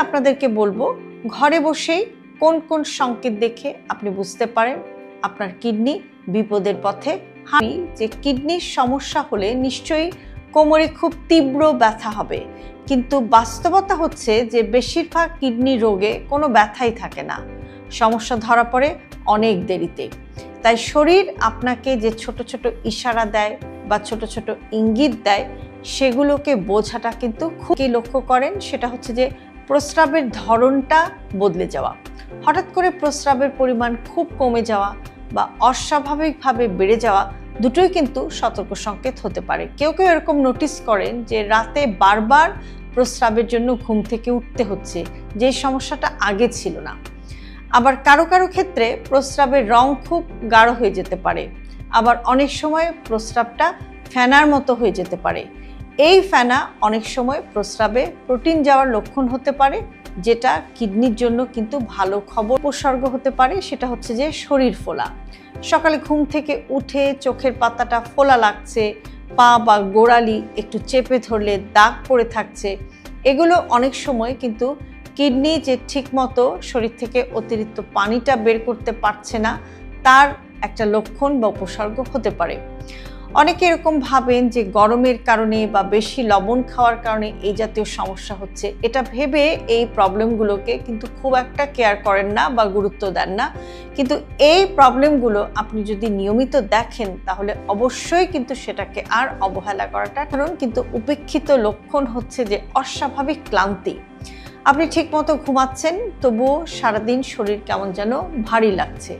আপনাদেরকে বলবো ঘরে বসেই কোন কোন সংকেত দেখে আপনি বুঝতে পারেন আপনার কিডনি বিপদের পথে। যে কিডনির সমস্যা হলে নিশ্চয়ই কোমরে খুব তীব্র ব্যথা হবে, কিন্তু বাস্তবতা হচ্ছে যে বেশিরভাগ কিডনি রোগে কোনো ব্যথাই থাকে না, সমস্যা ধরা পড়ে অনেক দেরিতে। তাই শরীর আপনাকে যে ছোট ছোট ইশারা দেয় বা ছোট ছোট ইঙ্গিত দেয় সেগুলোকে বোঝাটা কিন্তু খুব লক্ষ্য করেন। সেটা হচ্ছে যে প্রস্রাবের ধরনটা বদলে যাওয়া, হঠাৎ করে প্রস্রাবের পরিমাণ খুব কমে যাওয়া বা অস্বাভাবিকভাবে বেড়ে যাওয়া, দুটোই কিন্তু সতর্ক সংকেত হতে পারে। কেউ কেউ এরকম নোটিস করেন যে রাতে বারবার প্রস্রাবের জন্য ঘুম থেকে উঠতে হচ্ছে, যে সমস্যাটা আগে ছিল না। আবার কারো কারো ক্ষেত্রে প্রস্রাবের রং খুব গাঢ় হয়ে যেতে পারে, আবার অনেক সময় প্রস্রাবটা ফেনার মতো হয়ে যেতে পারে। এই ফেনা অনেক সময় প্রস্রাবে প্রোটিন যাওয়ার লক্ষণ হতে পারে, যেটা কিডনির জন্য কিন্তু ভালো খবর। উপসর্গ হতে পারে সেটা হচ্ছে যে শরীর ফোলা, সকালে ঘুম থেকে উঠে চোখের পাতাটা ফোলা লাগছে, পা বা গোড়ালি একটু চেপে ধরলে দাগ পড়ে থাকছে। এগুলো অনেক সময় কিন্তু কিডনি যে ঠিকমতো শরীর থেকে অতিরিক্ত পানিটা বের করতে পারছে না তার একটা লক্ষণ বা উপসর্গ হতে পারে। অনেকে এরকম ভাবেন যে গরমের কারণে বা বেশি লবণ খাওয়ার কারণে এই জাতীয় সমস্যা হচ্ছে, এটা ভেবে এই প্রবলেমগুলোকে কিন্তু খুব একটা কেয়ার করেন না বা গুরুত্ব দেন না। কিন্তু এই প্রবলেমগুলো আপনি যদি নিয়মিত দেখেন তাহলে অবশ্যই কিন্তু সেটাকে আর অবহেলা করাটা, কারণ কিন্তু উপেক্ষিত লক্ষণ হচ্ছে যে অস্বাভাবিক ক্লান্তি। আপনি ঠিকমতো ঘুমাচ্ছেন তবুও সারাদিন শরীর কেমন যেন ভারী লাগছে,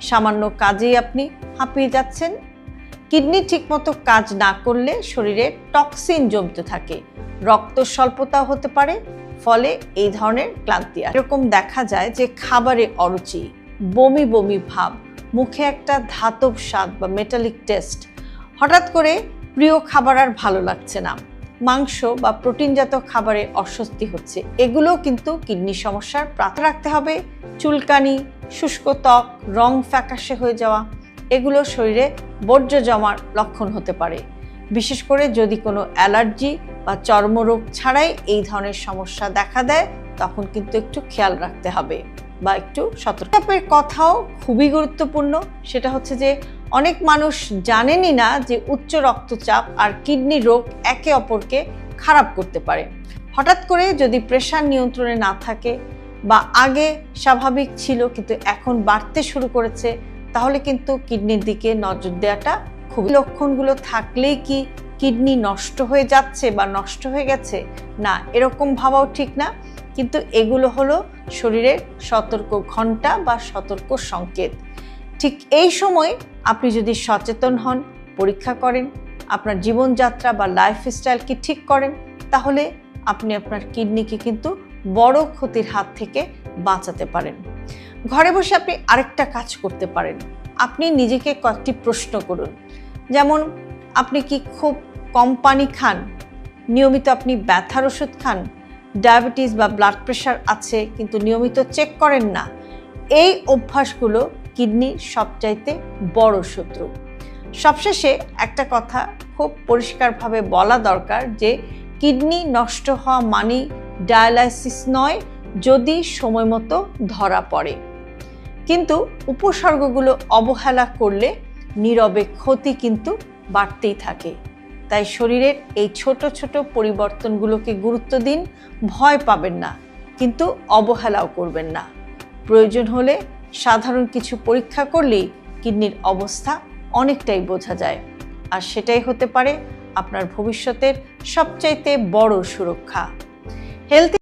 সামান্য কাজেই আপনি হাঁপিয়ে যাচ্ছেন। কিডনি ঠিকমতো কাজ না করলে শরীরে টক্সিন জমতে থাকে, রক্ত স্বল্পতা হতে পারে, ফলে এই ধরনের ক্লান্তি। এরকম দেখা যায় যে খাবারে অরুচি, বমি বমি ভাব, মুখে একটা ধাতব স্বাদ বা মেটালিক টেস্ট, হঠাৎ করে প্রিয় খাবার আর ভালো লাগছে না, মাংস বা প্রোটিনজাত খাবারে অস্বস্তি হচ্ছে, এগুলো কিন্তু কিডনি সমস্যার প্রার্থনা রাখতে হবে। চুলকানি, শুষ্ক ত্বক, রং ফ্যাকাশে হয়ে যাওয়া, এগুলো শরীরে বর্জ্য জমার লক্ষণ হতে পারে। বিশেষ করে যদি কোনো অ্যালার্জি বা চর্মরোগ ছাড়াই এই ধরনের সমস্যা দেখা দেয় তখন কিন্তু একটু খেয়াল রাখতে হবে বা একটু সতর্ক। রক্তচাপের কথাও খুবই গুরুত্বপূর্ণ। সেটা হচ্ছে যে অনেক মানুষ জানেনই না যে উচ্চ রক্তচাপ আর কিডনি রোগ একে অপরকে খারাপ করতে পারে। হঠাৎ করে যদি প্রেশার নিয়ন্ত্রণে না থাকে বা আগে স্বাভাবিক ছিল কিন্তু এখন বাড়তে শুরু করেছে, তাহলে কিন্তু কিডনির দিকে নজর দেওয়াটা খুব। লক্ষণগুলো থাকলেই কি কিডনি নষ্ট হয়ে যাচ্ছে বা নষ্ট হয়ে গেছে না, এরকম ভাবাও ঠিক না, কিন্তু এগুলো হলো শরীরের সতর্ক ঘন্টা বা সতর্ক সংকেত। ঠিক এই সময় আপনি যদি সচেতন হন, পরীক্ষা করেন, আপনার জীবনযাত্রা বা লাইফস্টাইলকে ঠিক করেন, তাহলে আপনি আপনার কিডনিকে কিন্তু বড় ক্ষতির হাত থেকে বাঁচাতে পারেন। ঘরে বসে আপনি আরেকটা কাজ করতে পারেন। আপনি নিজেকে কয়েকটি প্রশ্ন করুন, যেমন আপনি কি খুব কম পানি খান, নিয়মিত আপনি ব্যথার ওষুধ খান, ডায়াবেটিস বা ব্লাড প্রেশার আছে কিন্তু নিয়মিত চেক করেন না। এই অভ্যাসগুলো কিডনির সবচাইতে বড় শত্রু। সবশেষে একটা কথা খুব পরিষ্কারভাবে বলা দরকার যে কিডনি নষ্ট হওয়া মানেই ডায়ালাইসিস নয়, যদি সময় মতো ধরা পড়ে। কিন্তু উপসর্গগুলো অবহেলা করলে নীরবে ক্ষতি কিন্তু বাড়তেই থাকে। তাই শরীরের এই ছোট ছোট পরিবর্তনগুলোকে গুরুত্ব দিন, ভয় পাবেন না কিন্তু অবহেলাও করবেন না। প্রয়োজন হলে সাধারণ কিছু পরীক্ষা করলেই কিডনির অবস্থা অনেকটাই বোঝা যায়, আর সেটাই হতে পারে আপনার ভবিষ্যতের সবচাইতে বড় সুরক্ষা। হেলথ